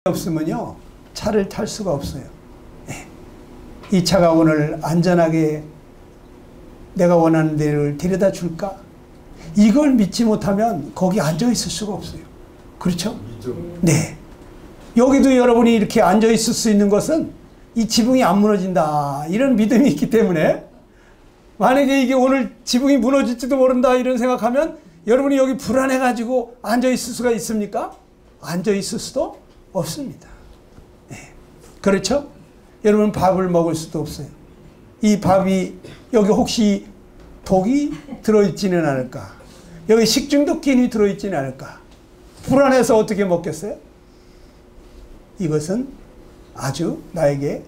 없으면요 차를 탈 수가 없어요. 네. 이 차가 오늘 안전하게 내가 원하는 데를 데려다 줄까? 이걸 믿지 못하면 거기 앉아 있을 수가 없어요. 그렇죠? 네. 여기도 여러분이 이렇게 앉아 있을 수 있는 것은 이 지붕이 안 무너진다 이런 믿음이 있기 때문에, 만약에 이게 오늘 지붕이 무너질지도 모른다 이런 생각하면 여러분이 여기 불안해 가지고 앉아 있을 수가 있습니까? 앉아 있을 수도 없습니다. 네. 그렇죠? 여러분 밥을 먹을 수도 없어요. 이 밥이 여기 혹시 독이 들어있지는 않을까? 여기 식중독균이 들어있지는 않을까? 불안해서 어떻게 먹겠어요? 이것은 아주 나에게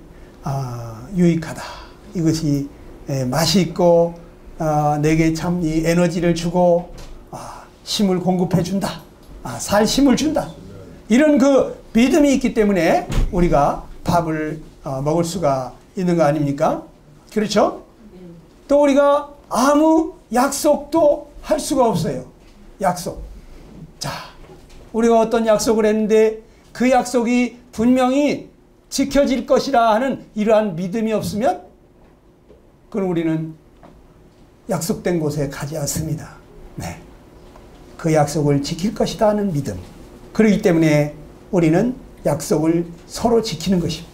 유익하다. 이것이 맛있고 내게 참 이 에너지를 주고 힘을 공급해 준다. 살 힘을 준다. 이런 그 믿음이 있기 때문에 우리가 밥을 먹을 수가 있는 거 아닙니까? 그렇죠? 또 우리가 아무 약속도 할 수가 없어요. 약속. 자, 우리가 어떤 약속을 했는데 그 약속이 분명히 지켜질 것이라 하는 이러한 믿음이 없으면 그럼 우리는 약속된 곳에 가지 않습니다. 네. 그 약속을 지킬 것이다 하는 믿음. 그렇기 때문에 우리는 약속을 서로 지키는 것입니다.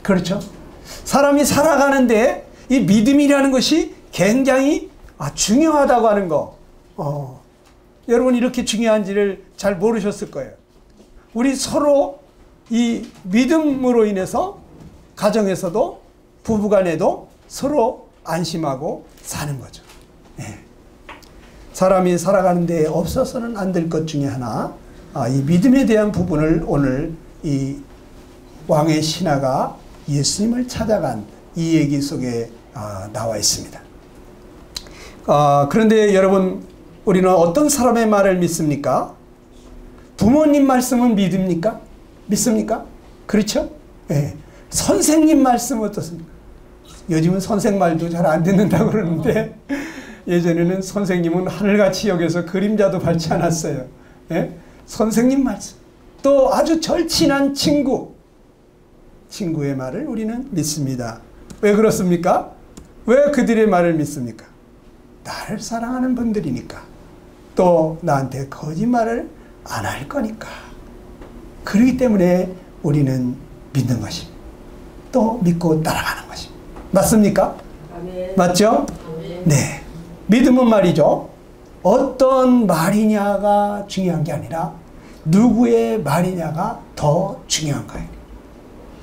그렇죠? 사람이 살아가는데 이 믿음이라는 것이 굉장히 중요하다고 하는 거. 여러분 이렇게 중요한지를 잘 모르셨을 거예요. 우리 서로 이 믿음으로 인해서 가정에서도 부부간에도 서로 안심하고 사는 거죠. 네. 사람이 살아가는데 없어서는 안 될 것 중에 하나, 이 믿음에 대한 부분을 오늘 이 왕의 신하가 예수님을 찾아간 이 얘기 속에 나와 있습니다. 그런데 여러분, 우리는 어떤 사람의 말을 믿습니까? 부모님 말씀은 믿습니까? 믿습니까? 그렇죠? 네. 선생님 말씀은 어떻습니까? 요즘은 선생 말도 잘 안 듣는다고 그러는데 예전에는 선생님은 하늘같이 여겨서 그림자도 밟지 않았어요. 네? 선생님 말씀. 또 아주 절친한 친구의 말을 우리는 믿습니다. 왜 그렇습니까? 왜 그들의 말을 믿습니까? 나를 사랑하는 분들이니까. 또 나한테 거짓말을 안 할 거니까. 그렇기 때문에 우리는 믿는 것입니다. 또 믿고 따라가는 것입니다. 맞습니까? 아멘. 맞죠? 아멘. 네. 믿음은 말이죠. 어떤 말이냐가 중요한 게 아니라 누구의 말이냐가 더 중요한 거예요.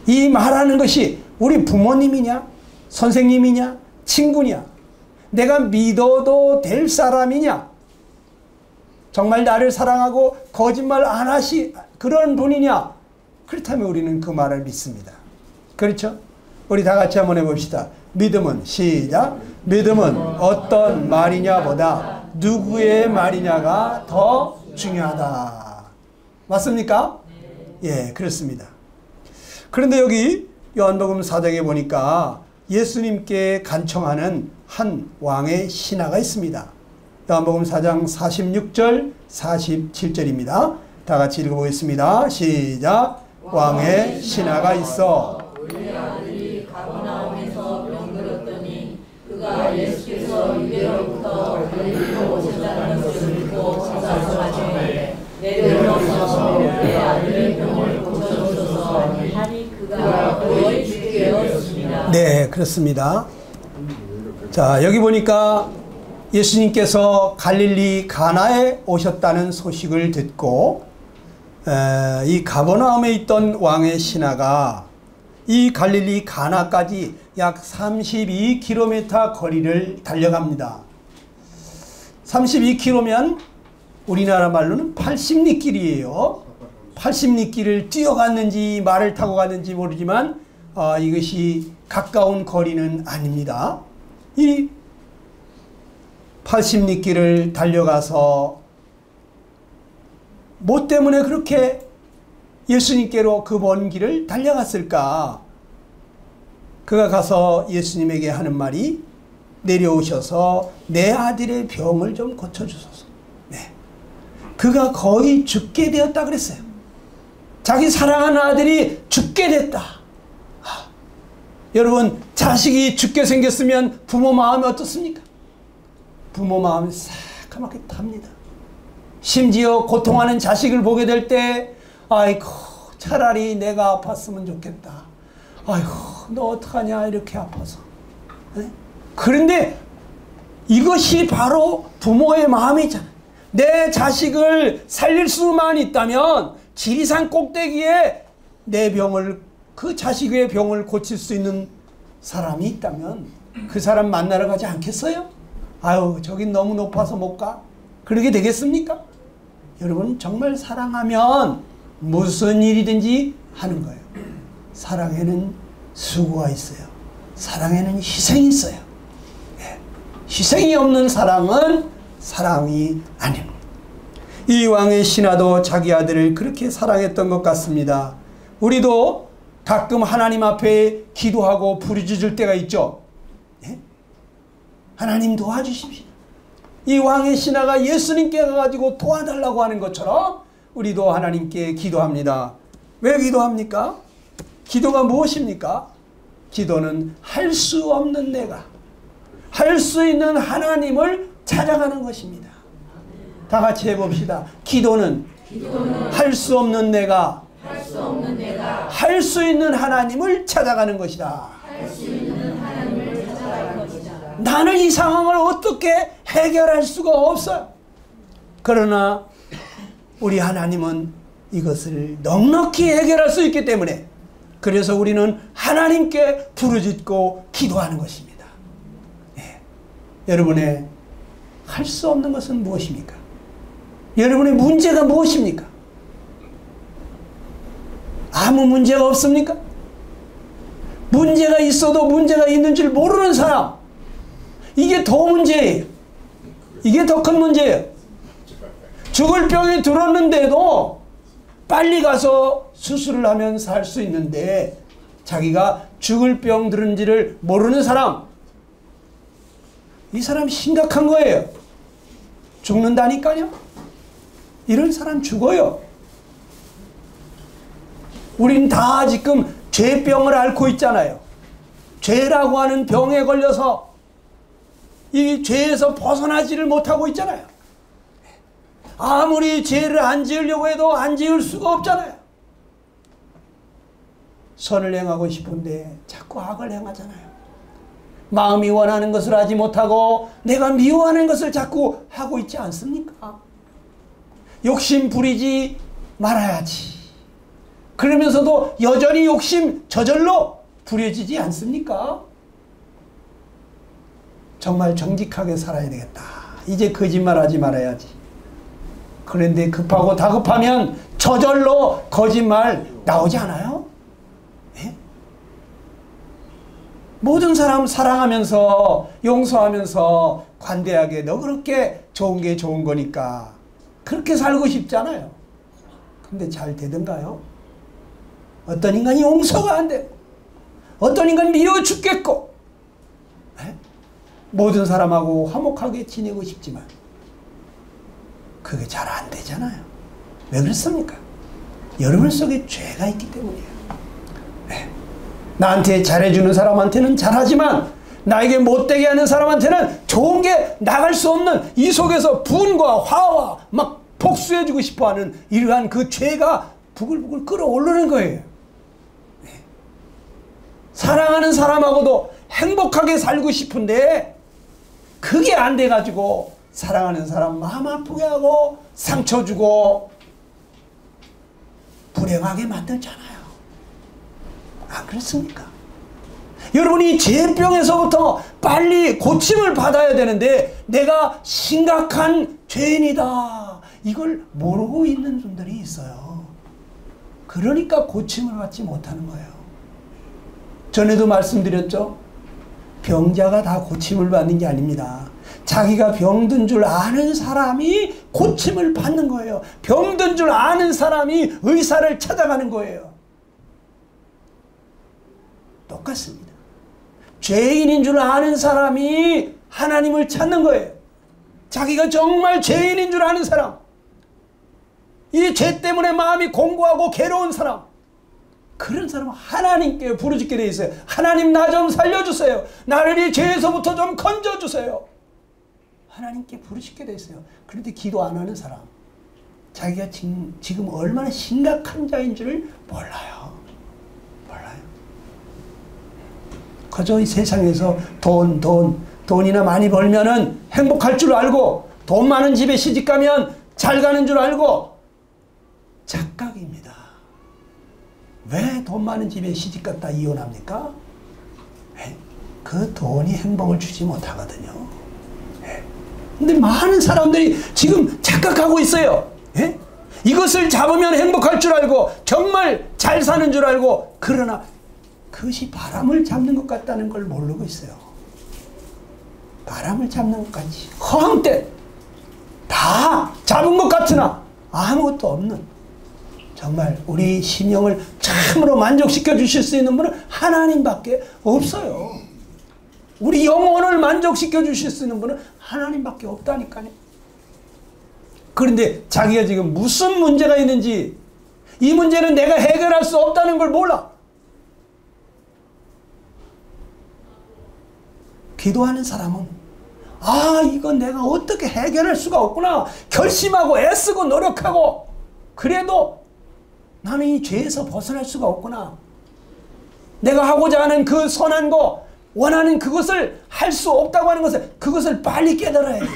이 말하는 것이 우리 부모님이냐, 선생님이냐, 친구냐, 내가 믿어도 될 사람이냐, 정말 나를 사랑하고 거짓말 안 그런 분이냐, 그렇다면 우리는 그 말을 믿습니다. 그렇죠? 우리 다 같이 한번 해봅시다. 믿음은 시작. 믿음은 어떤 말이냐보다 누구의 말이냐가 더 중요하다. 맞습니까? 예, 그렇습니다. 그런데 여기 요한복음 4장에 보니까 예수님께 간청하는 한 왕의 신하가 있습니다. 요한복음 4장 46절 47절입니다. 다 같이 읽어보겠습니다. 시작. 왕의 신하가 있어 우리 아들이 가버나움에서 병들었더니 그가 예수께서 유대로부터 갈릴리로 오셨다는 것을 듣고 가서 가되 내려오셔서 내 아들의 병을 고쳐주소서 하니 그가 거의 죽게 되었습니다. 네, 그렇습니다. 자, 여기 보니까 예수님께서 갈릴리 가나에 오셨다는 소식을 듣고 이 가버나움에 있던 왕의 신하가 이 갈릴리 가나까지 약 32km 거리를 달려갑니다. 32km면 우리나라 말로는 80리길이에요. 80리길을 뛰어갔는지 말을 타고 갔는지 모르지만 이것이 가까운 거리는 아닙니다. 이 80리길을 달려가서 뭐 때문에 그렇게 예수님께로 그 먼 길을 달려갔을까? 그가 가서 예수님에게 하는 말이 내려오셔서 내 아들의 병을 좀 고쳐주소서. 네. 그가 거의 죽게 되었다 그랬어요. 자기 사랑하는 아들이 죽게 됐다. 여러분, 자식이 죽게 생겼으면 부모 마음이 어떻습니까? 부모 마음이 새까맣게 탑니다. 심지어 고통하는 자식을 보게 될 때, 아이고, 차라리 내가 아팠으면 좋겠다. 아이고, 너 어떡하냐, 이렇게 아파서. 네? 그런데 이것이 바로 부모의 마음이잖아요. 내 자식을 살릴 수만 있다면 지리산 꼭대기에 내 병을, 그 자식의 병을 고칠 수 있는 사람이 있다면 그 사람 만나러 가지 않겠어요? 아유, 저긴 너무 높아서 못 가. 그러게 되겠습니까? 여러분, 정말 사랑하면 무슨 일이든지 하는 거예요. 사랑에는 수고가 있어요. 사랑에는 희생이 있어요. 네. 희생이 없는 사랑은 사랑이 아닙니다. 이 왕의 신하도 자기 아들을 그렇게 사랑했던 것 같습니다. 우리도 가끔 하나님 앞에 기도하고 부르짖을 때가 있죠. 네? 하나님 도와주십시오. 이 왕의 신하가 예수님께 가가지고 도와달라고 하는 것처럼 우리도 하나님께 기도합니다. 왜 기도합니까? 기도가 무엇입니까? 기도는 할 수 없는 내가 할 수 있는 하나님을 찾아가는 것입니다. 다 같이 해봅시다. 기도는 할 수 없는 내가 할 수 있는 하나님을 찾아가는 것이다. 나는 이 상황을 어떻게 해결할 수가 없어요. 그러나 우리 하나님은 이것을 넉넉히 해결할 수 있기 때문에, 그래서 우리는 하나님께 부르짖고 기도하는 것입니다. 네. 여러분의 할 수 없는 것은 무엇입니까? 여러분의 문제가 무엇입니까? 아무 문제가 없습니까? 문제가 있어도 문제가 있는 줄 모르는 사람, 이게 더 문제예요. 이게 더 큰 문제예요. 죽을 병이 들었는데도 빨리 가서 수술을 하면 살 수 있는데 자기가 죽을 병 들은지를 모르는 사람, 이 사람 심각한 거예요. 죽는다니까요. 이런 사람 죽어요. 우린 다 지금 죄병을 앓고 있잖아요. 죄라고 하는 병에 걸려서 이 죄에서 벗어나지를 못하고 있잖아요. 아무리 죄를 안 지으려고 해도 안 지을 수가 없잖아요. 선을 행하고 싶은데 자꾸 악을 행하잖아요. 마음이 원하는 것을 하지 못하고 내가 미워하는 것을 자꾸 하고 있지 않습니까? 욕심 부리지 말아야지. 그러면서도 여전히 욕심 저절로 부려지지 않습니까? 정말 정직하게 살아야 되겠다. 이제 거짓말하지 말아야지. 그런데 급하고 다급하면 저절로 거짓말 나오지 않아요? 네? 모든 사람 사랑하면서 용서하면서 관대하게, 너 그렇게 좋은 게 좋은 거니까 그렇게 살고 싶잖아요. 근데 잘 되던가요? 어떤 인간이 용서가 안 되고 어떤 인간 미워 죽겠고, 네? 모든 사람하고 화목하게 지내고 싶지만 그게 잘 안 되잖아요. 왜 그렇습니까? 여러분 속에 죄가 있기 때문이에요. 네. 나한테 잘해주는 사람한테는 잘하지만 나에게 못되게 하는 사람한테는 좋은 게 나갈 수 없는, 이 속에서 분과 화와 막 복수해주고 싶어하는 이러한 그 죄가 부글부글 끓어오르는 거예요. 네. 사랑하는 사람하고도 행복하게 살고 싶은데 그게 안 돼가지고 사랑하는 사람 마음 아프게 하고 상처 주고 불행하게 만들잖아요. 안 그렇습니까? 여러분이 죄병에서부터 빨리 고침을 받아야 되는데 내가 심각한 죄인이다, 이걸 모르고 있는 분들이 있어요. 그러니까 고침을 받지 못하는 거예요. 전에도 말씀드렸죠? 병자가 다 고침을 받는 게 아닙니다. 자기가 병든 줄 아는 사람이 고침을 받는 거예요. 병든 줄 아는 사람이 의사를 찾아가는 거예요. 똑같습니다. 죄인인 줄 아는 사람이 하나님을 찾는 거예요. 자기가 정말 죄인인 줄 아는 사람, 이 죄 때문에 마음이 공고하고 괴로운 사람, 그런 사람은 하나님께 부르짖게 돼 있어요. 하나님 나 좀 살려주세요. 나를 이 죄에서부터 좀 건져주세요. 하나님께 부르짖게 돼 있어요. 그런데 기도 안 하는 사람, 자기가 지금 얼마나 심각한 자인 줄을 몰라요. 그저 이 세상에서 돈이나 많이 벌면은 행복할 줄 알고, 돈 많은 집에 시집 가면 잘 가는 줄 알고, 착각입니다. 왜 돈 많은 집에 시집 갔다 이혼합니까? 그 돈이 행복을 주지 못하거든요. 근데 많은 사람들이 지금 착각하고 있어요. 이것을 잡으면 행복할 줄 알고, 정말 잘 사는 줄 알고, 그러나 그것이 바람을 잡는 것 같다는 걸 모르고 있어요. 바람을 잡는 것 같이 허황 때 다 잡은 것 같으나 아무것도 없는, 정말 우리 심령을 참으로 만족시켜 주실 수 있는 분은 하나님밖에 없어요. 우리 영혼을 만족시켜 주실 수 있는 분은 하나님밖에 없다니까요. 그런데 자기가 지금 무슨 문제가 있는지, 이 문제는 내가 해결할 수 없다는 걸 몰라. 기도하는 사람은 이건 내가 어떻게 해결할 수가 없구나 결심하고 애쓰고 노력하고, 그래도 나는 이 죄에서 벗어날 수가 없구나. 내가 하고자 하는 그 선한 거, 원하는 그것을 할 수 없다고 하는 것을, 그것을 빨리 깨달아야 돼요.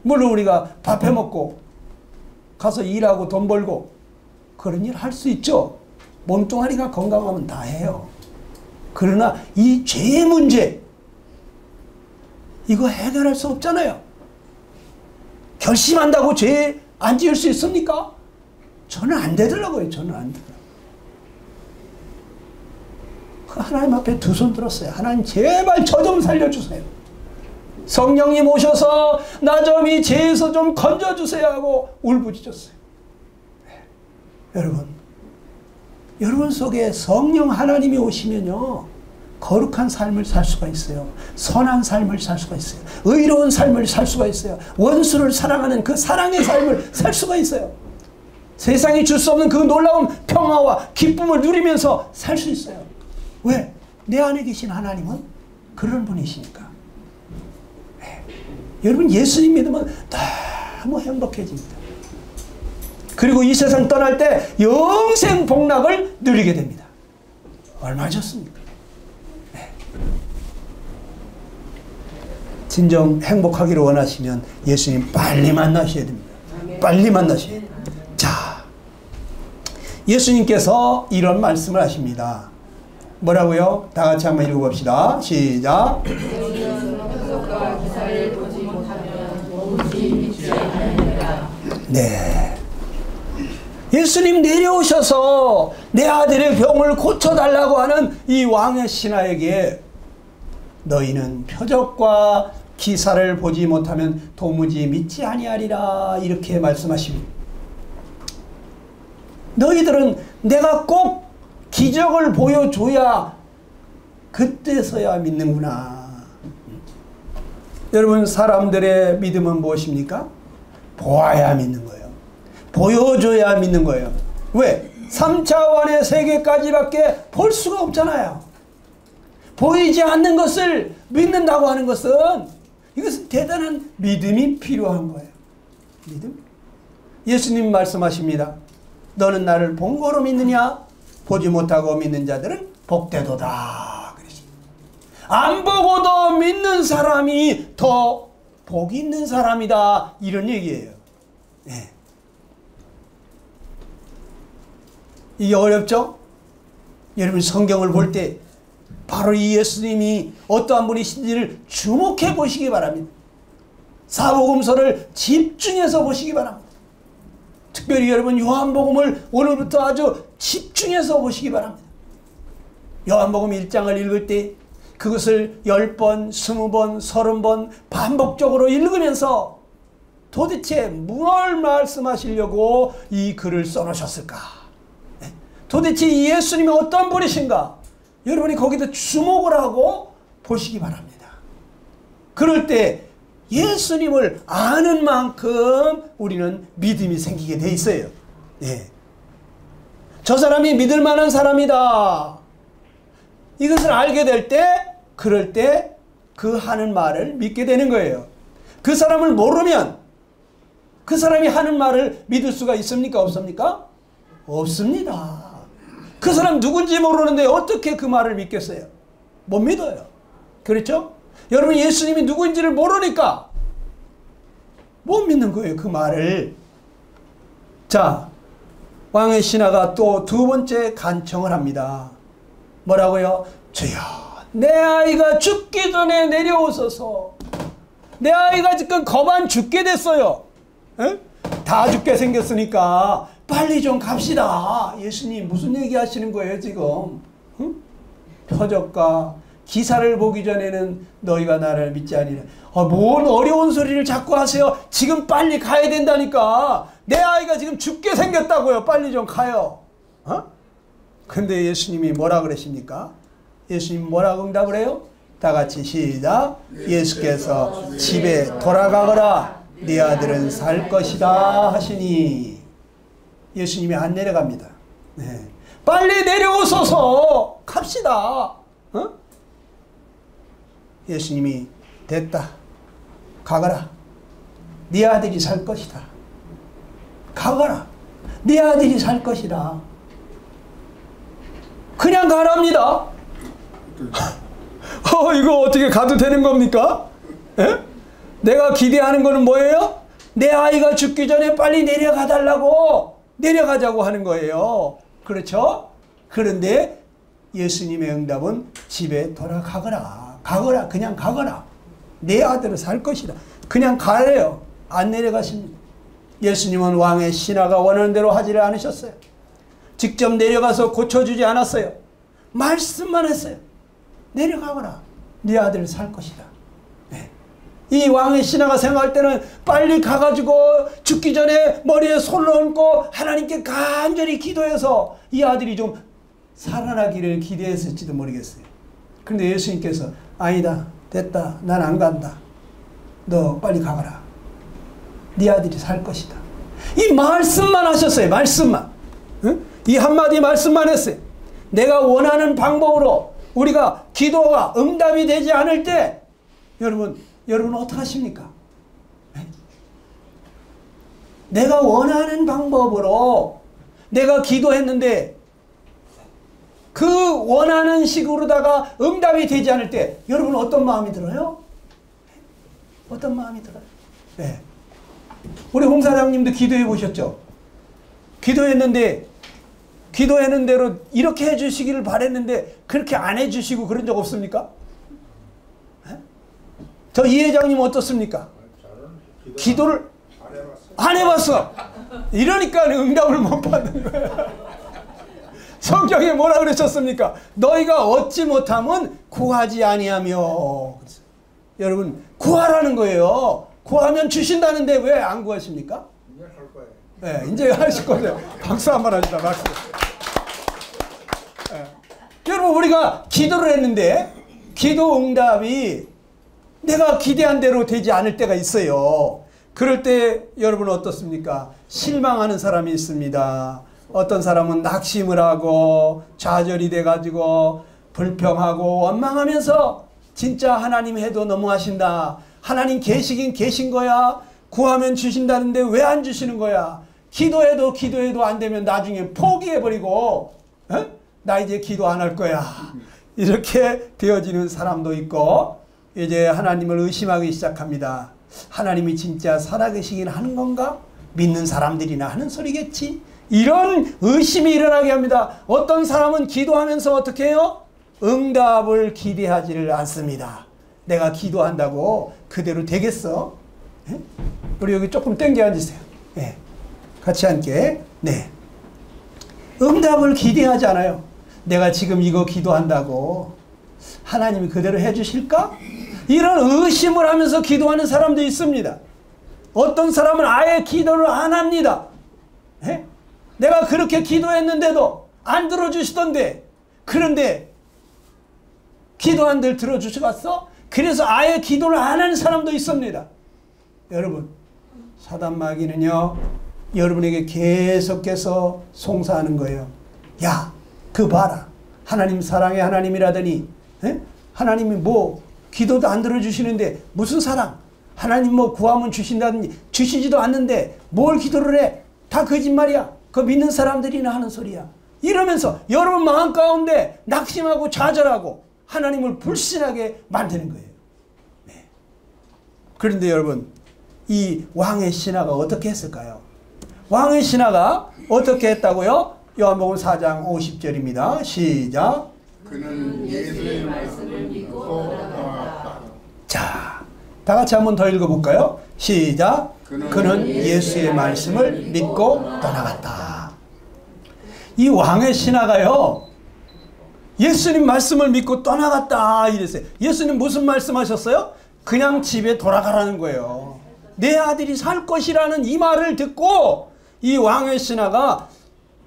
물론 우리가 밥 해먹고 가서 일하고 돈 벌고 그런 일 할 수 있죠. 몸뚱아리가 건강하면 다 해요. 그러나 이 죄의 문제, 이거 해결할 수 없잖아요. 결심한다고 죄 안 지을 수 있습니까? 저는 안 되더라고요. 저는 안 되더라고요. 하나님 앞에 두 손 들었어요. 하나님 제발 저 좀 살려주세요. 성령님 오셔서 나 좀 이 죄에서 좀 건져주세요 하고 울부짖었어요. 여러분 속에 성령 하나님이 오시면요, 거룩한 삶을 살 수가 있어요. 선한 삶을 살 수가 있어요. 의로운 삶을 살 수가 있어요. 원수를 사랑하는 그 사랑의 삶을 살 수가 있어요. 세상이 줄 수 없는 그 놀라운 평화와 기쁨을 누리면서 살 수 있어요. 왜? 내 안에 계신 하나님은 그런 분이시니까. 여러분 예수님 믿으면 너무 행복해집니다. 그리고 이 세상 떠날 때 영생 복락을 누리게 됩니다. 얼마나 좋습니까? 진정 행복하기를 원하시면 예수님 빨리 만나셔야 됩니다. 빨리 만나셔야 돼요. 자, 예수님께서 이런 말씀을 하십니다. 뭐라고요? 다 같이 한번 읽어봅시다. 시작. 네. 예수님 내려오셔서 내 아들의 병을 고쳐달라고 하는 이 왕의 신하에게 너희는 표적과 기사를 보지 못하면 도무지 믿지 아니하리라 이렇게 말씀하십니다. 너희들은 내가 꼭 기적을 보여줘야 그때서야 믿는구나. 여러분 사람들의 믿음은 무엇입니까? 보아야 믿는 거예요. 보여줘야 믿는 거예요. 왜? 3차원의 세계까지밖에 볼 수가 없잖아요. 보이지 않는 것을 믿는다고 하는 것은 이것은 대단한 믿음이 필요한 거예요. 믿음? 예수님 말씀하십니다. 너는 나를 본 거로 믿느냐? 보지 못하고 믿는 자들은 복되도다. 그러십니다. 안 보고도 믿는 사람이 더 복 있는 사람이다. 이런 얘기예요. 네. 이게 어렵죠? 여러분 성경을 볼 때 바로 이 예수님이 어떠한 분이신지를 주목해 보시기 바랍니다. 사복음서를 집중해서 보시기 바랍니다. 특별히 여러분 요한복음을 오늘부터 아주 집중해서 보시기 바랍니다. 요한복음 1장을 읽을 때 그것을 10번, 20번, 30번 반복적으로 읽으면서 도대체 뭘 말씀하시려고 이 글을 써놓으셨을까? 도대체 이 예수님이 어떤 분이신가? 여러분이 거기다 주목을 하고 보시기 바랍니다. 그럴 때 예수님을 아는 만큼 우리는 믿음이 생기게 돼 있어요. 예. 저 사람이 믿을 만한 사람이다. 이것을 알게 될 때, 그럴 때 그 하는 말을 믿게 되는 거예요. 그 사람을 모르면 그 사람이 하는 말을 믿을 수가 있습니까? 없습니까? 없습니다. 그 사람 누군지 모르는데 어떻게 그 말을 믿겠어요? 못 믿어요. 그렇죠? 여러분, 예수님이 누구인지를 모르니까 못 믿는 거예요, 그 말을. 자, 왕의 신하가 또 두 번째 간청을 합니다. 뭐라고요? 주여, 내 아이가 죽기 전에 내려오소서. 내 아이가 지금 거반 죽게 됐어요. 에? 다 죽게 생겼으니까 빨리 좀 갑시다. 예수님 무슨 얘기 하시는 거예요 지금? 응? 표적과 기사를 보기 전에는 너희가 나를 믿지 아니라. 뭔 어려운 소리를 자꾸 하세요. 지금 빨리 가야 된다니까. 내 아이가 지금 죽게 생겼다고요. 빨리 좀 가요. 근데 예수님이 뭐라 그러십니까? 예수님 뭐라고 응답을 해요? 다 같이 시작. 예수께서 집에 돌아가거라. 네 아들은 살 것이다 하시니. 예수님이 안 내려갑니다. 네. 빨리 내려오소서. 갑시다. 예수님이 됐다. 가거라. 네 아들이 살 것이다. 가거라. 네 아들이 살 것이다. 그냥 가랍니다. 이거 어떻게 가도 되는 겁니까? 에? 내가 기대하는 거는 뭐예요? 내 아이가 죽기 전에 빨리 내려가 달라고, 내려가자고 하는 거예요. 그렇죠? 그런데 예수님의 응답은 집에 돌아가거라. 가거라. 그냥 가거라. 내 아들은 살 것이다. 그냥 가래요. 안 내려가십니다. 예수님은 왕의 신하가 원하는 대로 하지를 않으셨어요. 직접 내려가서 고쳐주지 않았어요. 말씀만 했어요. 내려가거라. 네 아들 살 것이다. 네. 이 왕의 신하가 생각할 때는 빨리 가가지고 죽기 전에 머리에 손을 얹고 하나님께 간절히 기도해서 이 아들이 좀 살아나기를 기대했을지도 모르겠어요. 그런데 예수님께서 아니다. 됐다. 난 안 간다. 너 빨리 가거라. 네 아들이 살 것이다. 이 말씀만 하셨어요. 말씀만. 응? 이 한마디 말씀만 했어요. 내가 원하는 방법으로 우리가 기도가 응답이 되지 않을 때 여러분 어떻게 하십니까? 네? 내가 원하는 방법으로 내가 기도했는데 그 원하는 식으로다가 응답이 되지 않을 때 여러분 어떤 마음이 들어요? 어떤 마음이 들어요? 네. 우리 홍 사장님도 기도해 보셨죠? 기도했는데 기도하는 대로 이렇게 해주시기를 바랬는데 그렇게 안 해주시고 그런 적 없습니까? 네? 저 이 회장님 어떻습니까? 기도를 안 해봤어. 이러니까 응답을 못 받는 거야. 성경에 뭐라 그러셨습니까? 너희가 얻지 못하면 구하지 아니하며. 여러분 구하라는 거예요. 구하면 주신다는데 왜 안 구하십니까? 이제 할 거예요. 네, 이제 하실 거예요. 박수 한번 하시다. 박수. 네. 여러분 우리가 기도를 했는데 기도 응답이 내가 기대한 대로 되지 않을 때가 있어요. 그럴 때 여러분 어떻습니까? 실망하는 사람이 있습니다. 어떤 사람은 낙심을 하고 좌절이 돼가지고 불평하고 원망하면서 진짜 하나님 해도 너무하신다. 하나님 계시긴 계신 거야. 구하면 주신다는데 왜 안 주시는 거야. 기도해도 안 되면 나중에 포기해버리고 나 이제 기도 안 할 거야. 이렇게 되어지는 사람도 있고 이제 하나님을 의심하기 시작합니다. 하나님이 진짜 살아계시긴 하는 건가? 믿는 사람들이나 하는 소리겠지? 이런 의심이 일어나게 합니다. 어떤 사람은 기도하면서 어떻게 해요? 응답을 기대하지를 않습니다. 내가 기도한다고 그대로 되겠어? 네? 우리 여기 조금 땡겨 앉으세요. 네. 같이 함께. 네. 응답을 기대하지 않아요. 내가 지금 이거 기도한다고 하나님이 그대로 해주실까? 이런 의심을 하면서 기도하는 사람도 있습니다. 어떤 사람은 아예 기도를 안 합니다. 네? 내가 그렇게 기도했는데도 안 들어주시던데 그런데 기도 한들 들어주셔갔어? 그래서 아예 기도를 안 하는 사람도 있습니다. 여러분, 사단 마귀는요, 여러분에게 계속해서 송사하는 거예요. 야, 그 봐라. 하나님 사랑의 하나님이라더니, 에? 하나님이 뭐 기도도 안 들어주시는데 무슨 사랑? 하나님 뭐 구하면 주신다든지 주시지도 않는데 뭘 기도를 해? 다 거짓말이야. 그 믿는 사람들이나 하는 소리야. 이러면서 여러분 마음 가운데 낙심하고 좌절하고 하나님을 불신하게 만드는 거예요. 네. 그런데 여러분, 이 왕의 신하가 어떻게 했을까요? 왕의 신하가 어떻게 했다고요? 요한복음 4장 50절입니다. 시작. 그는 예수의 말씀을 믿고 떠나갔다. 자, 다 같이 한 번 더 읽어볼까요? 시작. 그는 예수의 말씀을 믿고 떠나갔다. 이 왕의 신하가요, 예수님 말씀을 믿고 떠나갔다 이랬어요. 예수님 무슨 말씀하셨어요? 그냥 집에 돌아가라는 거예요. 내 아들이 살 것이라는 이 말을 듣고 이 왕의 신하가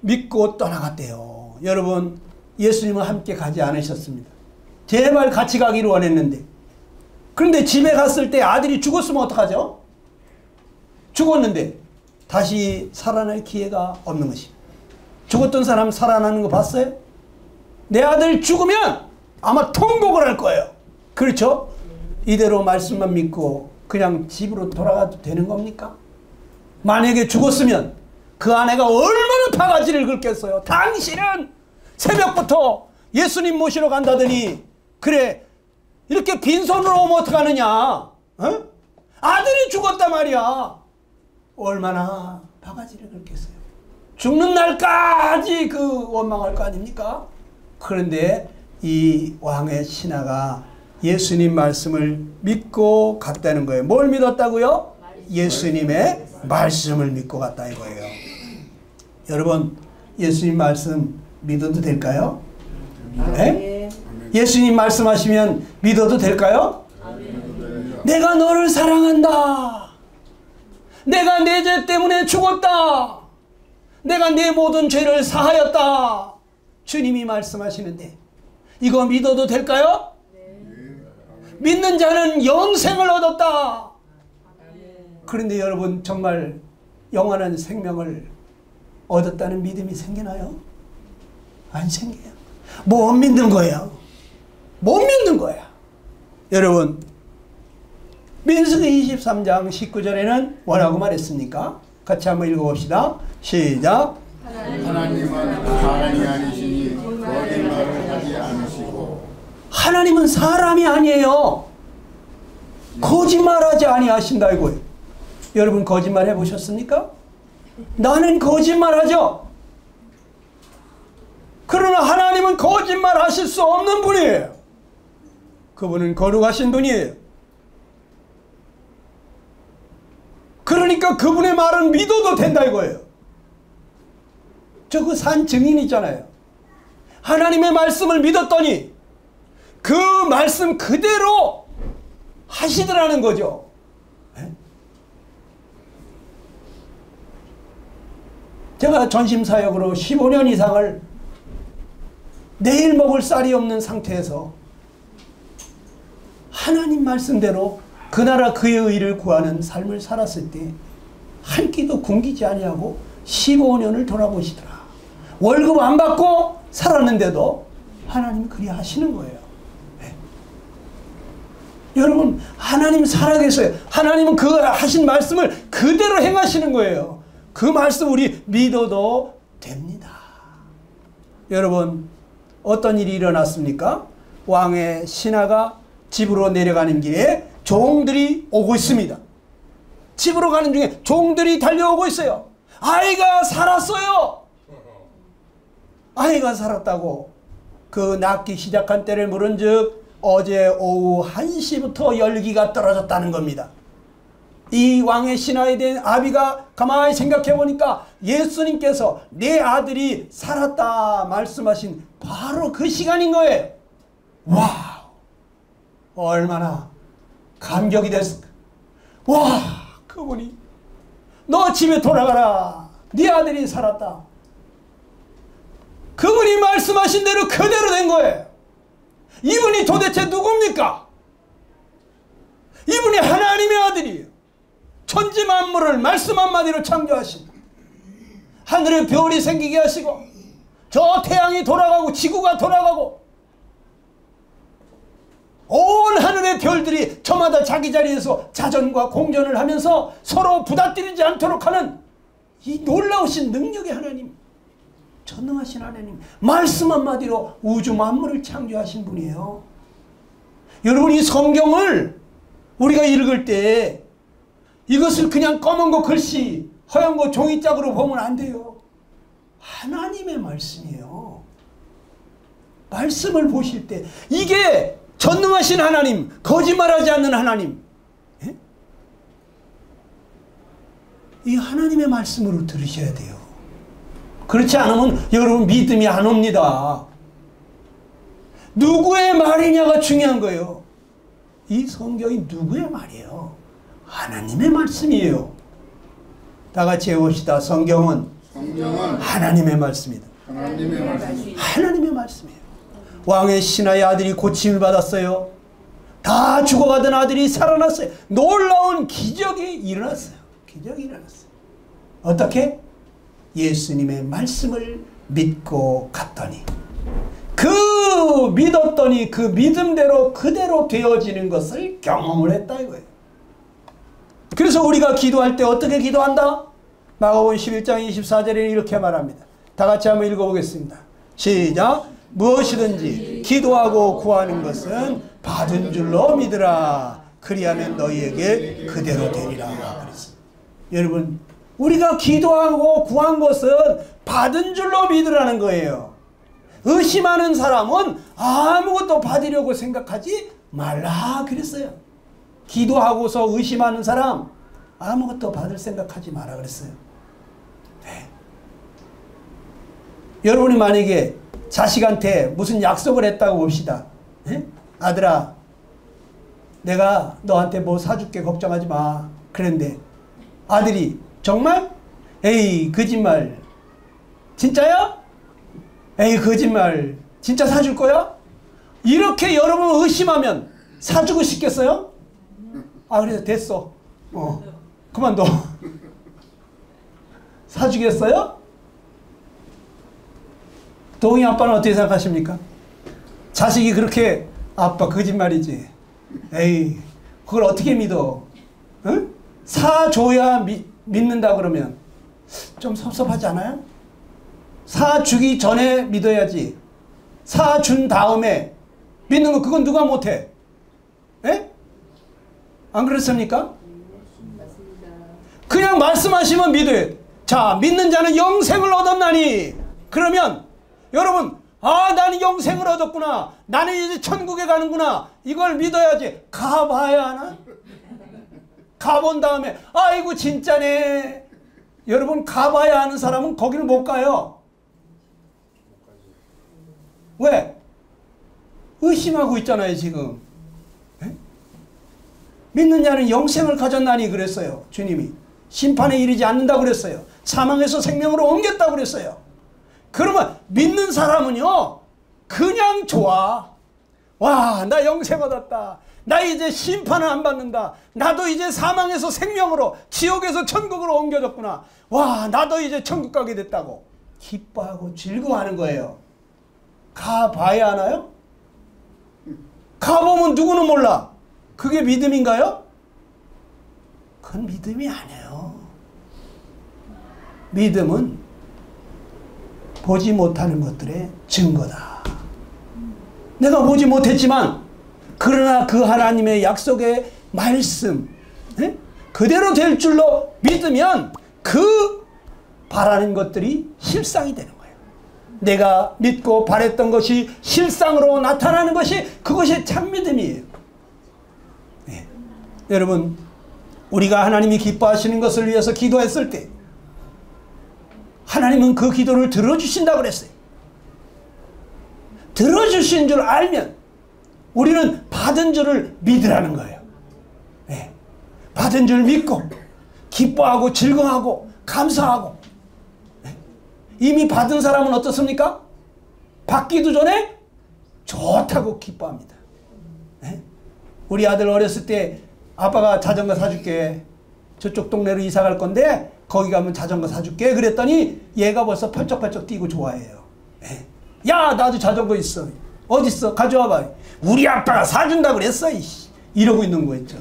믿고 떠나갔대요. 여러분, 예수님은 함께 가지 않으셨습니다. 제발 같이 가기를 원했는데, 그런데 집에 갔을 때 아들이 죽었으면 어떡하죠? 죽었는데 다시 살아날 기회가 없는 것입니다. 죽었던 사람 살아나는 거 봤어요? 내 아들 죽으면 아마 통곡을 할 거예요. 그렇죠? 이대로 말씀만 믿고 그냥 집으로 돌아가도 되는 겁니까? 만약에 죽었으면 그 아내가 얼마나 바가지를 긁겠어요. 당신은 새벽부터 예수님 모시러 간다더니 그래 이렇게 빈손으로 오면 어떡하느냐? 어? 아들이 죽었단 말이야. 얼마나 바가지를 긁겠어요. 죽는 날까지 그 원망할 거 아닙니까? 그런데 이 왕의 신하가 예수님 말씀을 믿고 갔다는 거예요. 뭘 믿었다고요? 예수님의 말씀을 믿고 갔다 이거예요. 여러분, 예수님 말씀 믿어도 될까요? 네? 예수님 말씀하시면 믿어도 될까요? 내가 너를 사랑한다. 내가 내 죄 때문에 죽었다. 내가 내 모든 죄를 사하였다. 주님이 말씀하시는데 이거 믿어도 될까요? 믿는 자는 영생을 얻었다. 그런데 여러분, 정말 영원한 생명을 얻었다는 믿음이 생기나요? 안 생겨요. 못 믿는 거예요. 못 믿는 거야. 여러분, 민수기 23장 19절에는 뭐라고 말했습니까? 같이 한번 읽어봅시다. 시작. 하나님은 사람이 아니시니 거짓말을 하지 않으시고. 하나님은 사람이 아니에요. 거짓말하지 아니하신다 이거예요. 여러분, 거짓말 해보셨습니까? 나는 거짓말하죠. 그러나 하나님은 거짓말 하실 수 없는 분이에요. 그분은 거룩하신 분이에요. 그러니까 그분의 말은 믿어도 된다 이거예요. 저 그 산 증인 있잖아요. 하나님의 말씀을 믿었더니 그 말씀 그대로 하시더라는 거죠. 네? 제가 전심사역으로 15년 이상을 내일 먹을 쌀이 없는 상태에서 하나님 말씀대로 그 나라 그의 의를 구하는 삶을 살았을 때 한 끼도 굶기지 아니하고 15년을 돌아보시더라. 월급 안 받고 살았는데도 하나님 그리 하시는 거예요. 네. 여러분, 하나님 살아계세요. 하나님은 그 하신 말씀을 그대로 행하시는 거예요. 그 말씀 우리 믿어도 됩니다. 여러분, 어떤 일이 일어났습니까? 왕의 신하가 집으로 내려가는 길에 종들이 오고 있습니다. 집으로 가는 중에 종들이 달려오고 있어요. 아이가 살았어요. 아이가 살았다고 그 낳기 시작한 때를 물은즉 어제 오후 1시부터 열기가 떨어졌다는 겁니다. 이 왕의 신하에 대한 아비가 가만히 생각해 보니까 예수님께서 내 아들이 살았다 말씀하신 바로 그 시간인 거예요. 와우, 얼마나 감격이 됐을까. 와, 그분이 너 집에 돌아가라. 네 아들이 살았다. 그분이 말씀하신 대로 그대로 된 거예요. 이분이 도대체 누굽니까? 이분이 하나님의 아들이에요. 천지 만물을 말씀 한마디로 창조하신, 하늘에 별이 생기게 하시고 저 태양이 돌아가고 지구가 돌아가고 온 하늘의 별들이 저마다 자기 자리에서 자전과 공전을 하면서 서로 부닥뜨리지 않도록 하는 이 놀라우신 능력의 하나님, 전능하신 하나님, 말씀 한마디로 우주 만물을 창조하신 분이에요. 여러분, 이 성경을 우리가 읽을 때 이것을 그냥 검은 거 글씨, 허연 거 종이짝으로 보면 안 돼요. 하나님의 말씀이에요. 말씀을 보실 때 이게 전능하신 하나님, 거짓말하지 않는 하나님, 예? 이 하나님의 말씀으로 들으셔야 돼요. 그렇지 않으면 여러분 믿음이 안 옵니다. 누구의 말이냐가 중요한 거예요. 이 성경이 누구의 말이에요? 하나님의 말씀이에요. 다 같이 해봅시다. 성경은 하나님의 말씀이다. 하나님의 말씀이에요. 왕의 신하의 아들이 고침을 받았어요. 다 죽어가던 아들이 살아났어요. 놀라운 기적이 일어났어요. 기적이 일어났어요. 어떻게? 예수님의 말씀을 믿고 갔더니, 그 믿었더니 그 믿음대로 그대로 되어지는 것을 경험을 했다 이거예요. 그래서 우리가 기도할 때 어떻게 기도한다? 마가복음 11장 24절에 이렇게 말합니다. 다 같이 한번 읽어보겠습니다. 시작. 무엇이든지 기도하고 구하는 것은 받은 줄로 믿으라. 그리하면 너희에게 그대로 되리라. 그랬어요. 여러분, 우리가 기도하고 구한 것은 받은 줄로 믿으라는 거예요. 의심하는 사람은 아무것도 받으려고 생각하지 말라 그랬어요. 기도하고서 의심하는 사람 아무것도 받을 생각하지 마라 그랬어요. 네. 여러분이 만약에 자식한테 무슨 약속을 했다고 봅시다. 네? 아들아, 내가 너한테 뭐 사줄게, 걱정하지 마. 그런데 아들이 정말? 에이, 거짓말. 진짜야? 에이, 거짓말. 진짜 사줄 거야? 이렇게 여러분 의심하면 사주고 싶겠어요? 아, 그래서 됐어. 그만둬. 사주겠어요? 동희 아빠는 어떻게 생각하십니까? 자식이 그렇게, 아빠 거짓말이지. 에이, 그걸 어떻게 믿어? 응? 사줘야 믿는다 그러면 좀 섭섭하지 않아요? 사주기 전에 믿어야지. 사준 다음에 믿는 거 그건 누가 못해? 에? 안 그렇습니까? 그냥 말씀하시면 믿어요. 자, 믿는 자는 영생을 얻었나니. 그러면 여러분, 아, 나는 영생을 얻었구나. 나는 이제 천국에 가는구나. 이걸 믿어야지. 가봐야 하나? 가본 다음에 아이고 진짜네. 여러분, 가봐야 하는 사람은 거기를 못 가요. 왜? 의심하고 있잖아요 지금. 에? 믿는 자는 영생을 가졌나니 그랬어요. 주님이 심판에 이르지 않는다고 그랬어요. 사망에서 생명으로 옮겼다고 그랬어요. 그러면 믿는 사람은요 그냥 좋아. 와, 나 영생 얻었다. 나 이제 심판을 안 받는다. 나도 이제 사망에서 생명으로, 지옥에서 천국으로 옮겨졌구나. 와, 나도 이제 천국 가게 됐다고 기뻐하고 즐거워하는 거예요. 가봐야 하나요? 가보면 누구는 몰라. 그게 믿음인가요? 그건 믿음이 아니에요. 믿음은 보지 못하는 것들의 증거다. 내가 보지 못했지만 그러나 그 하나님의 약속의 말씀 그대로 될 줄로 믿으면 그 바라는 것들이 실상이 되는 거예요. 내가 믿고 바랬던 것이 실상으로 나타나는 것이, 그것이 참 믿음이에요. 네. 여러분, 우리가 하나님이 기뻐하시는 것을 위해서 기도했을 때 하나님은 그 기도를 들어주신다고 그랬어요. 들어주신 줄 알면 우리는 받은 줄을 믿으라는 거예요. 네. 받은 줄 믿고 기뻐하고 즐거워하고 감사하고. 네. 이미 받은 사람은 어떻습니까? 받기도 전에 좋다고 기뻐합니다. 네. 우리 아들 어렸을 때 아빠가 자전거 사줄게. 저쪽 동네로 이사 갈 건데 거기 가면 자전거 사줄게. 그랬더니 얘가 벌써 펄쩍펄쩍 뛰고 좋아해요. 예. 야, 나도 자전거 있어. 어딨어? 가져와봐. 우리 아빠가 사준다 그랬어. 이러고 있는 거였죠.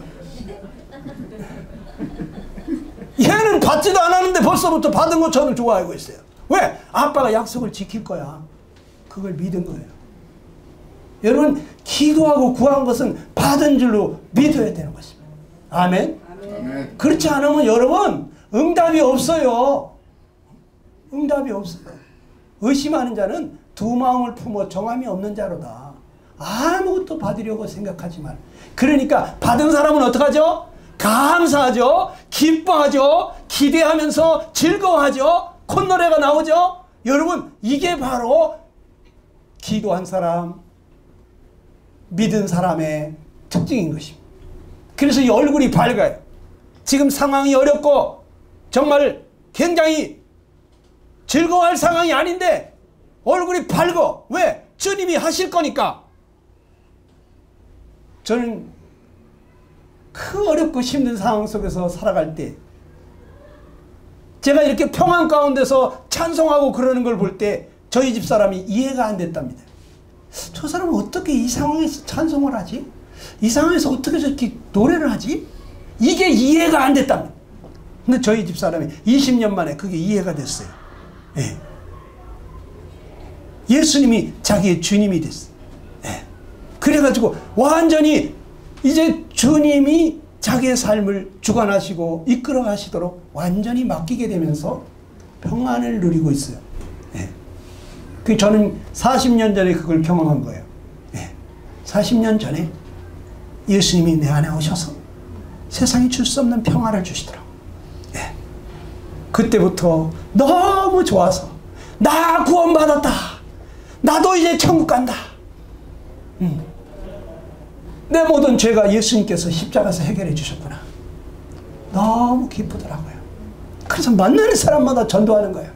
얘는 받지도 않았는데 벌써부터 받은 것처럼 좋아하고 있어요. 왜? 아빠가 약속을 지킬 거야. 그걸 믿은 거예요. 여러분, 기도하고 구한 것은 받은 줄로 믿어야 되는 것입니다. 아멘? 아멘. 그렇지 않으면 여러분 응답이 없어요. 응답이 없어요. 의심하는 자는 두 마음을 품어 정함이 없는 자로다. 아무것도 받으려고 생각하지 말. 그러니까 받은 사람은 어떡하죠? 감사하죠. 기뻐하죠. 기대하면서 즐거워하죠. 콧노래가 나오죠. 여러분, 이게 바로 기도한 사람, 믿은 사람의 특징인 것입니다. 그래서 이 얼굴이 밝아요. 지금 상황이 어렵고 정말 굉장히 즐거워할 상황이 아닌데 얼굴이 밝어. 왜? 주님이 하실 거니까. 저는 그 어렵고 힘든 상황 속에서 살아갈 때 제가 이렇게 평안 가운데서 찬송하고 그러는 걸 볼 때 저희 집 사람이 이해가 안 됐답니다. 저 사람은 어떻게 이 상황에서 찬송을 하지? 이 상황에서 어떻게 저렇게 노래를 하지? 이게 이해가 안 됐답니다. 근데 저희 집 사람이 20년 만에 그게 이해가 됐어요. 예. 예수님이 자기의 주님이 됐어요. 예. 그래가지고 완전히 이제 주님이 자기의 삶을 주관하시고 이끌어 가시도록 완전히 맡기게 되면서 평안을 누리고 있어요. 예. 그 저는 40년 전에 그걸 경험한 거예요. 예. 40년 전에 예수님이 내 안에 오셔서 세상이 줄 수 없는 평화를 주시더라고요. 예. 그때부터 너무 좋아서 나 구원받았다. 나도 이제 천국 간다. 내 모든 죄가 예수님께서 십자가에서 해결해 주셨구나. 너무 기쁘더라고요. 그래서 만나는 사람마다 전도하는 거예요.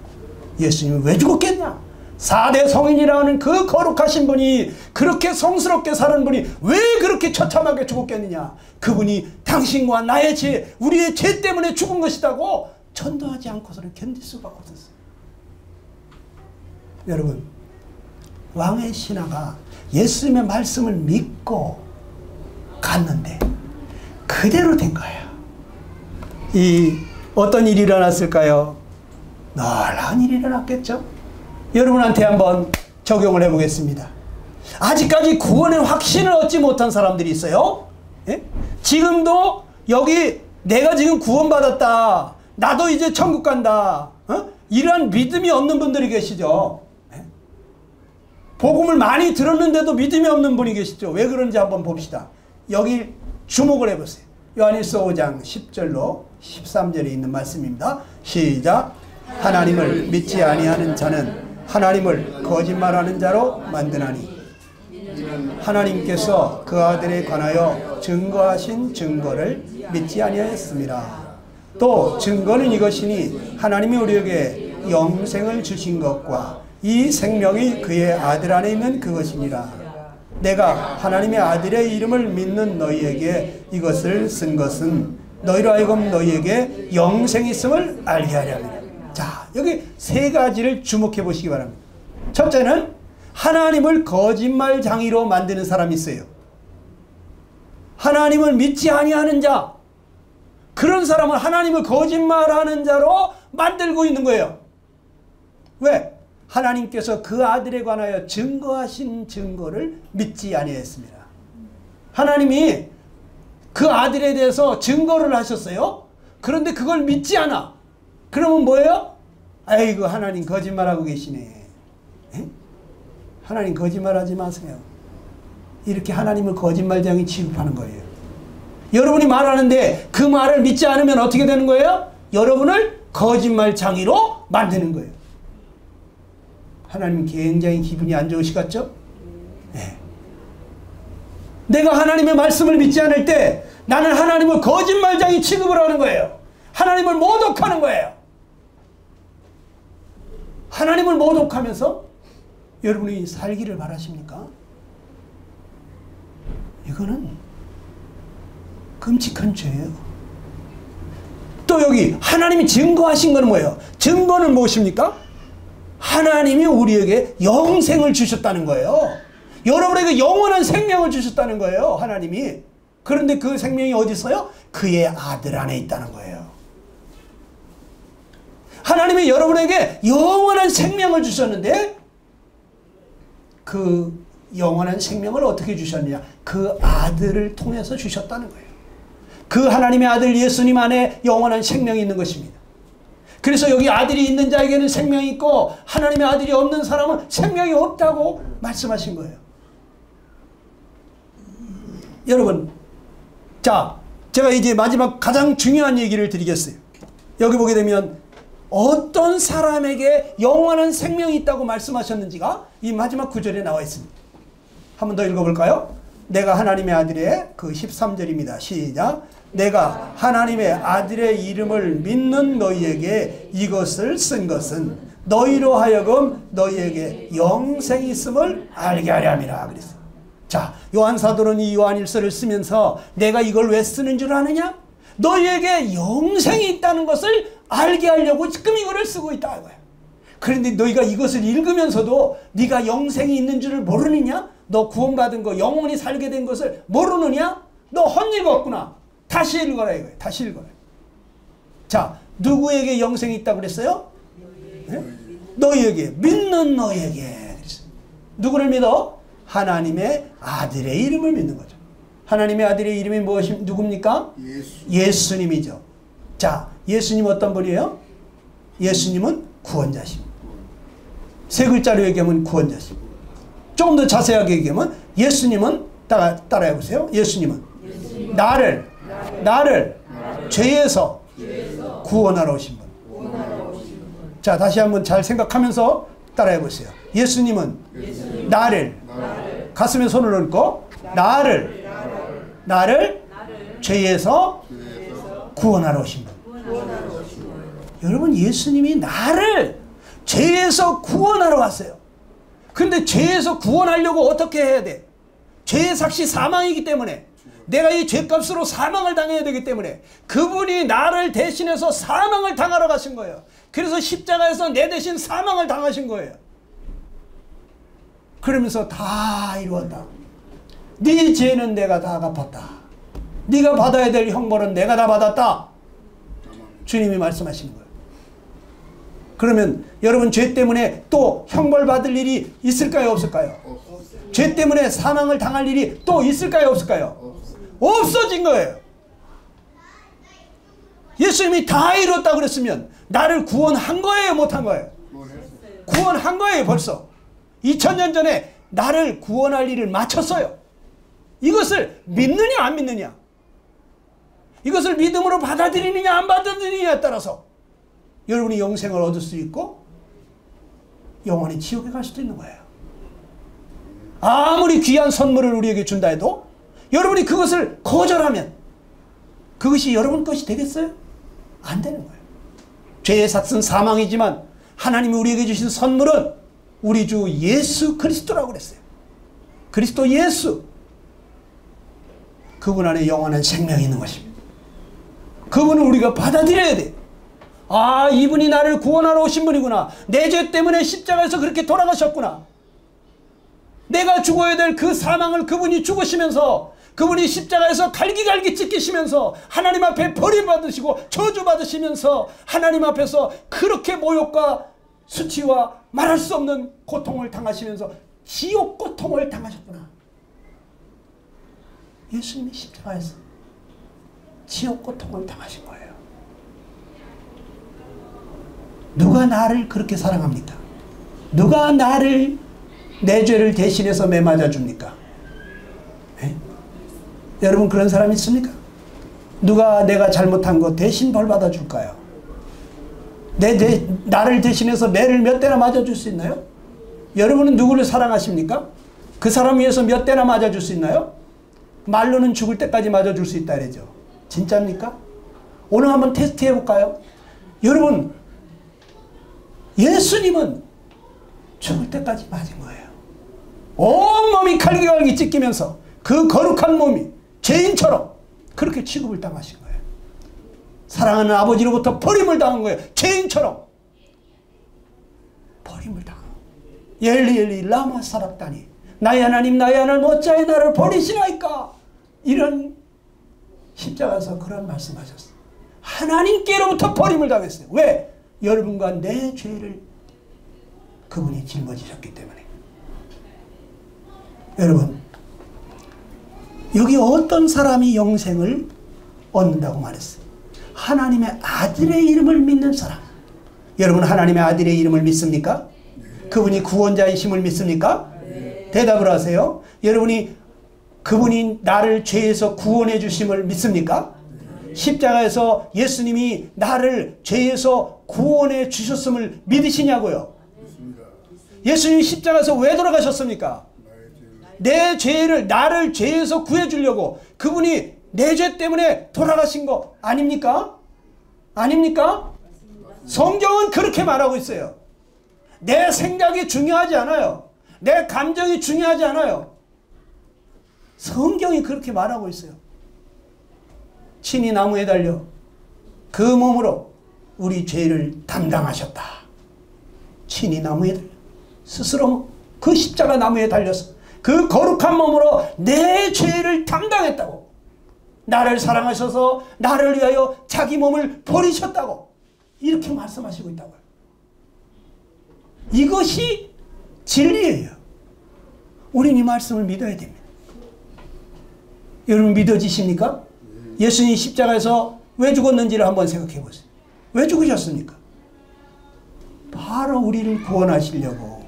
예수님은 왜 죽었겠냐? 4대 성인이라는 그 거룩하신 분이, 그렇게 성스럽게 사는 분이 왜 그렇게 처참하게 죽었겠느냐? 그분이 당신과 나의 죄, 우리의 죄 때문에 죽은 것이라고 전도하지 않고서는 견딜 수가 없었어요. 여러분, 왕의 신하가 예수님의 말씀을 믿고 갔는데 그대로 된 거예요. 이 어떤 일이 일어났을까요? 놀라운 일이 일어났겠죠? 여러분한테 한번 적용을 해보겠습니다. 아직까지 구원의 확신을 얻지 못한 사람들이 있어요. 예? 지금도 여기 내가 지금 구원받았다, 나도 이제 천국 간다, 이러한 믿음이 없는 분들이 계시죠. 예? 복음을 많이 들었는데도 믿음이 없는 분이 계시죠. 왜 그런지 한번 봅시다. 여기 주목을 해보세요. 요한일서 5장 10절로 13절에 있는 말씀입니다. 시작. 하나님을 믿지 아니하는 자는 하나님을 거짓말하는 자로 만드나니 하나님께서 그 아들에 관하여 증거하신 증거를 믿지 아니하였습니다. 또 증거는 이것이니 하나님이 우리에게 영생을 주신 것과 이 생명이 그의 아들 안에 있는 그것이니라. 내가 하나님의 아들의 이름을 믿는 너희에게 이것을 쓴 것은 너희로 하여금 너희에게 영생이 있음을 알게 하려니라. 자, 여기 세 가지를 주목해 보시기 바랍니다. 첫째는 하나님을 거짓말장이로 만드는 사람이 있어요. 하나님을 믿지 아니하는 자, 그런 사람은 하나님을 거짓말하는 자로 만들고 있는 거예요. 왜? 하나님께서 그 아들에 관하여 증거하신 증거를 믿지 아니했습니다. 하나님이 그 아들에 대해서 증거를 하셨어요. 그런데 그걸 믿지 않아. 그러면 뭐예요? 아이고, 하나님 거짓말하고 계시네. 에? 하나님 거짓말하지 마세요. 이렇게 하나님을 거짓말장이 취급하는 거예요. 여러분이 말하는데 그 말을 믿지 않으면 어떻게 되는 거예요? 여러분을 거짓말장이로 만드는 거예요. 하나님 굉장히 기분이 안 좋으시겠죠? 네. 내가 하나님의 말씀을 믿지 않을 때 나는 하나님을 거짓말장이 취급을 하는 거예요. 하나님을 모독하는 거예요. 하나님을 모독하면서 여러분이 살기를 바라십니까? 이거는 끔찍한 죄예요. 또 여기 하나님이 증거하신 건 뭐예요? 증거는 무엇입니까? 하나님이 우리에게 영생을 주셨다는 거예요. 여러분에게 영원한 생명을 주셨다는 거예요. 하나님이. 그런데 그 생명이 어디 있어요? 그의 아들 안에 있다는 거예요. 하나님이 여러분에게 영원한 생명을 주셨는데 그 영원한 생명을 어떻게 주셨느냐? 그 아들을 통해서 주셨다는 거예요. 그 하나님의 아들 예수님 안에 영원한 생명이 있는 것입니다. 그래서 여기 아들이 있는 자에게는 생명이 있고 하나님의 아들이 없는 사람은 생명이 없다고 말씀하신 거예요. 여러분, 자, 제가 이제 마지막 가장 중요한 얘기를 드리겠어요. 여기 보게 되면 어떤 사람에게 영원한 생명이 있다고 말씀하셨는지가 이 마지막 구절에 나와 있습니다. 한 번 더 읽어볼까요? 내가 하나님의 아들의 그 13절입니다. 시작. 내가 하나님의 아들의 이름을 믿는 너희에게 이것을 쓴 것은 너희로 하여금 너희에게 영생이 있음을 알게 하려 함이라 그랬어요. 자, 요한 사도는 이 요한일서를 쓰면서 내가 이걸 왜 쓰는 줄 아느냐? 너희에게 영생이 있다는 것을 알게 하려고 지금 이거를 쓰고 있다 이거예요. 그런데 너희가 이것을 읽으면서도 네가 영생이 있는 줄을 모르느냐? 너 구원받은 거 영원히 살게 된 것을 모르느냐? 너 헛읽었구나. 다시 읽어라 이거예요. 다시 읽어라. 자, 누구에게 영생이 있다고 그랬어요? 네? 너희에게, 믿는 너희에게 그랬어요. 누구를 믿어? 하나님의 아들의 이름을 믿는 거죠. 하나님의 아들의 이름이 누굽니까? 예수님이죠. 자, 예수님 어떤 분이에요? 예수님은 구원자십니다. 세 글자로 얘기하면 구원자십니다. 조금 더 자세하게 얘기하면 예수님은 따라해보세요. 예수님은 나를 죄에서 구원하러 오신 분. 자, 다시 한번 잘 생각하면서 따라해보세요. 예수님은 나를 가슴에 손을 얹고 나를 죄에서 구원하러 오신 분. 여러분, 예수님이 나를 죄에서 구원하러 왔어요. 근데 죄에서 구원하려고 어떻게 해야 돼? 죄의 삭시 사망이기 때문에 내가 이 죄값으로 사망을 당해야 되기 때문에 그분이 나를 대신해서 사망을 당하러 가신 거예요. 그래서 십자가에서 내 대신 사망을 당하신 거예요. 그러면서 다 이루었다. 네 죄는 내가 다 갚았다. 네가 받아야 될 형벌은 내가 다 받았다. 주님이 말씀하시는 거예요. 그러면 여러분, 죄 때문에 또 형벌 받을 일이 있을까요? 없을까요? 죄 때문에 사망을 당할 일이 또 있을까요? 없을까요? 없어진 거예요. 예수님이 다 이뤘다고 그랬으면 나를 구원한 거예요? 못한 거예요? 구원한 거예요. 벌써 2000년 전에 나를 구원할 일을 마쳤어요. 이것을 믿느냐 안 믿느냐, 이것을 믿음으로 받아들이느냐 안 받아들이느냐에 따라서 여러분이 영생을 얻을 수 있고 영원히 지옥에 갈 수도 있는 거예요. 아무리 귀한 선물을 우리에게 준다 해도 여러분이 그것을 거절하면 그것이 여러분 것이 되겠어요? 안 되는 거예요. 죄의 삭은 사망이지만 하나님이 우리에게 주신 선물은 우리 주 예수 그리스도라고 그랬어요. 그리스도 예수, 그분 안에 영원한 생명이 있는 것입니다. 그분을 우리가 받아들여야 돼. 아, 이분이 나를 구원하러 오신 분이구나. 내 죄 때문에 십자가에서 그렇게 돌아가셨구나. 내가 죽어야 될 그 사망을 그분이 죽으시면서, 그분이 십자가에서 갈기갈기 찢기시면서 하나님 앞에 버림받으시고 저주받으시면서 하나님 앞에서 그렇게 모욕과 수치와 말할 수 없는 고통을 당하시면서 지옥 고통을 당하셨구나. 예수님이 십자가에서 지옥 고통을 당하신 거예요. 누가 나를 그렇게 사랑합니까? 누가 나를, 내 죄를 대신해서 매맞아 줍니까? 네? 여러분, 그런 사람 있습니까? 누가 내가 잘못한 거 대신 벌 받아 줄까요? 나를 대신해서 매를 몇 대나 맞아 줄 수 있나요? 여러분은 누구를 사랑하십니까? 그 사람 위해서 몇 대나 맞아 줄 수 있나요? 말로는 죽을 때까지 맞아 줄 수 있다 그러죠. 진짜입니까? 오늘 한번 테스트 해볼까요? 여러분, 예수님은 죽을 때까지 맞은 거예요. 온몸이 갈기갈기 찢기면서 그 거룩한 몸이 죄인처럼 그렇게 취급을 당하신 거예요. 사랑하는 아버지로부터 버림을 당한 거예요. 죄인처럼 버림을 당한 거예요. 엘리 엘리 라마 사락다니, 나의 하나님 나의 하나님 어찌하여 나를 버리시나이까. 이런 십자가에서 그런 말씀하셨어요. 하나님께로부터 버림을 당했어요. 왜? 여러분과 내 죄를 그분이 짊어지셨기 때문에. 여러분, 여기 어떤 사람이 영생을 얻는다고 말했어요? 하나님의 아들의 이름을 믿는 사람. 여러분, 하나님의 아들의 이름을 믿습니까? 그분이 구원자이심을 믿습니까? 대답을 하세요. 여러분이 그분이 나를 죄에서 구원해 주심을 믿습니까? 십자가에서 예수님이 나를 죄에서 구원해 주셨음을 믿으시냐고요? 예수님이 십자가에서 왜 돌아가셨습니까? 내 죄를, 나를 죄에서 구해 주려고. 그분이 내 죄 때문에 돌아가신 거 아닙니까? 아닙니까? 성경은 그렇게 말하고 있어요. 내 생각이 중요하지 않아요. 내 감정이 중요하지 않아요. 성경이 그렇게 말하고 있어요. 친히 나무에 달려 그 몸으로 우리 죄를 담당하셨다. 친히 나무에 달려 스스로 그 십자가 나무에 달려서 그 거룩한 몸으로 내 죄를 담당했다고. 나를 사랑하셔서 나를 위하여 자기 몸을 버리셨다고. 이렇게 말씀하시고 있다고요. 이것이 진리예요. 우린 이 말씀을 믿어야 됩니다. 여러분 믿어지십니까? 예수님이 십자가에서 왜 죽었는지를 한번 생각해 보세요. 왜 죽으셨습니까? 바로 우리를 구원하시려고,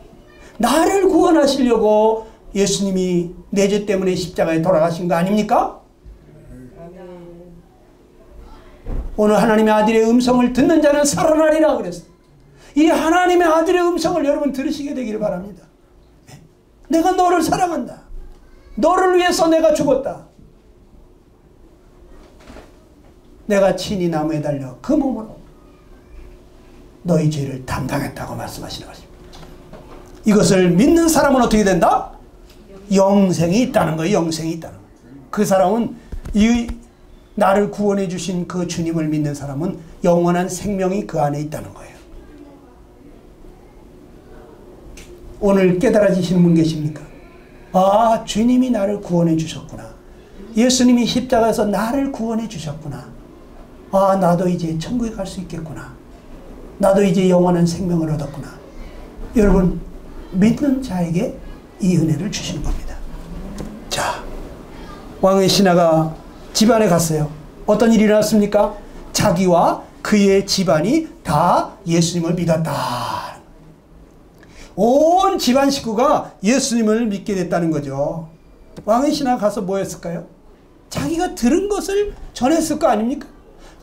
나를 구원하시려고 예수님이 내 죄 때문에 십자가에 돌아가신 거 아닙니까? 오늘 하나님의 아들의 음성을 듣는 자는 살아나리라 그랬어요. 이 하나님의 아들의 음성을 여러분 들으시게 되기를 바랍니다. 내가 너를 사랑한다. 너를 위해서 내가 죽었다. 내가 친히 나무에 달려 그 몸으로 너희 죄를 담당했다고 말씀하시는 것입니다. 이것을 믿는 사람은 어떻게 된다? 영생이 있다는 거예요. 영생이 있다는 거예요. 그 사람은 나를 구원해 주신 그 주님을 믿는 사람은 영원한 생명이 그 안에 있다는 거예요. 오늘 깨달아지시는 분 계십니까? 아, 주님이 나를 구원해 주셨구나. 예수님이 십자가에서 나를 구원해 주셨구나. 아, 나도 이제 천국에 갈 수 있겠구나. 나도 이제 영원한 생명을 얻었구나. 여러분, 믿는 자에게 이 은혜를 주시는 겁니다. 자, 왕의 신하가 집안에 갔어요. 어떤 일이 일어났습니까? 자기와 그의 집안이 다 예수님을 믿었다. 온 집안 식구가 예수님을 믿게 됐다는 거죠. 왕의 신하가 가서 뭐 했을까요? 자기가 들은 것을 전했을 거 아닙니까?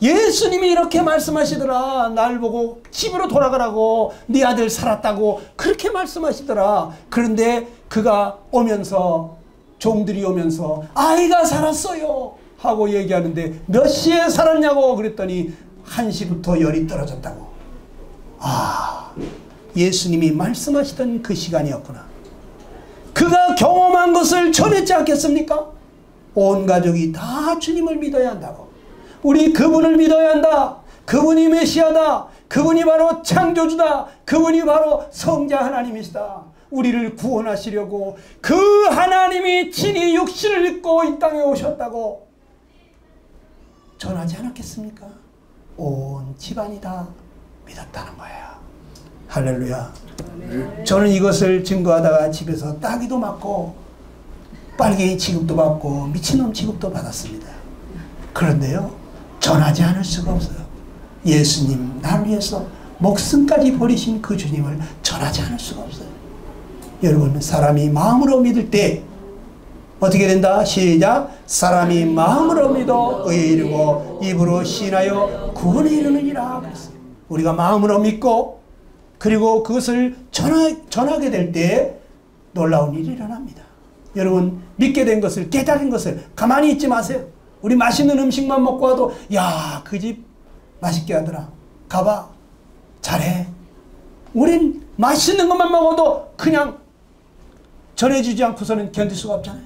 예수님이 이렇게 말씀하시더라. 날 보고 집으로 돌아가라고. 네 아들 살았다고 그렇게 말씀하시더라. 그런데 그가 오면서, 종들이 오면서 아이가 살았어요 하고 얘기하는데 몇 시에 살았냐고 그랬더니 1시부터 열이 떨어졌다고. 아, 예수님이 말씀하시던 그 시간이었구나. 그가 경험한 것을 전했지 않겠습니까? 온 가족이 다 주님을 믿어야 한다고. 우리 그분을 믿어야 한다. 그분이 메시아다. 그분이 바로 창조주다. 그분이 바로 성자 하나님이시다. 우리를 구원하시려고 그 하나님이 친히 육신을 입고 이 땅에 오셨다고 전하지 않았겠습니까? 온 집안이 다 믿었다는 거예요. 할렐루야. 저는 이것을 증거하다가 집에서 따귀도 맞고 빨갱이 취급도 받고 미친놈 취급도 받았습니다. 그런데요, 전하지 않을 수가 없어요. 예수님, 나를 위해서 목숨까지 버리신 그 주님을 전하지 않을 수가 없어요. 여러분, 사람이 마음으로 믿을 때 어떻게 된다? 시작. 사람이 마음으로 믿어 의에 이르고 입으로 시인하여 구원에 이르느니라 그랬어요. 우리가 마음으로 믿고 그리고 그것을 전하게 될 때 놀라운 일이 일어납니다. 여러분, 믿게 된 것을, 깨달은 것을 가만히 있지 마세요. 우리 맛있는 음식만 먹고 와도 야, 그 집 맛있게 하더라. 가봐. 잘해. 우린 맛있는 것만 먹어도 그냥 전해주지 않고서는 견딜 수가 없잖아요.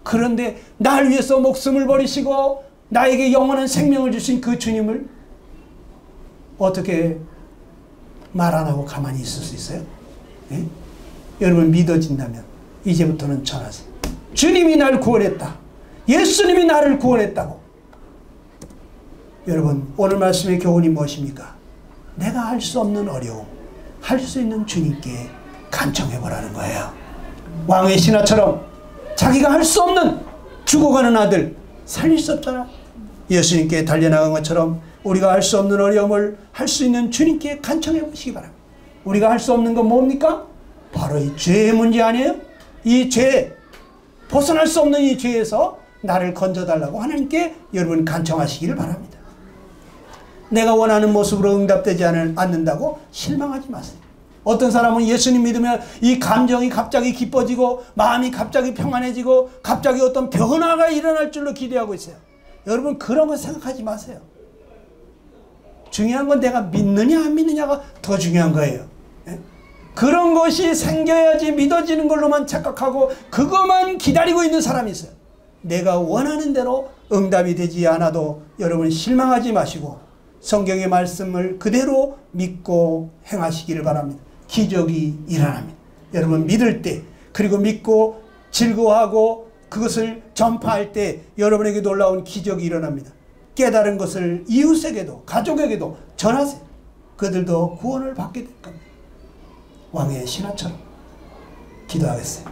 그런데 날 위해서 목숨을 버리시고 나에게 영원한 생명을 주신 그 주님을 어떻게 말 안 하고 가만히 있을 수 있어요? 예? 여러분 믿어진다면 이제부터는 전하세요. 주님이 날 구원했다. 예수님이 나를 구원했다고. 여러분 오늘 말씀의 교훈이 무엇입니까? 내가 할 수 없는 어려움, 할 수 있는 주님께 간청해보라는 거예요. 왕의 신하처럼 자기가 할 수 없는 죽어가는 아들 살릴 수 없잖아. 예수님께 달려나간 것처럼 우리가 할 수 없는 어려움을 할 수 있는 주님께 간청해 보시기 바랍니다. 우리가 할 수 없는 건 뭡니까? 바로 이 죄의 문제 아니에요? 이 죄, 벗어날 수 없는 이 죄에서 나를 건져달라고 하나님께 여러분 간청하시기를 바랍니다. 내가 원하는 모습으로 응답되지 않는다고 실망하지 마세요. 어떤 사람은 예수님 믿으면 이 감정이 갑자기 기뻐지고 마음이 갑자기 평안해지고 갑자기 어떤 변화가 일어날 줄로 기대하고 있어요. 여러분 그런 거 생각하지 마세요. 중요한 건 내가 믿느냐 안 믿느냐가 더 중요한 거예요. 그런 것이 생겨야지 믿어지는 걸로만 착각하고 그것만 기다리고 있는 사람이 있어요. 내가 원하는 대로 응답이 되지 않아도 여러분 실망하지 마시고 성경의 말씀을 그대로 믿고 행하시기를 바랍니다. 기적이 일어납니다. 여러분 믿을 때 그리고 믿고 즐거워하고 그것을 전파할 때 여러분에게 놀라운 기적이 일어납니다. 깨달은 것을 이웃에게도 가족에게도 전하세요. 그들도 구원을 받게 될 겁니다. 왕의 신하처럼 기도하겠어요.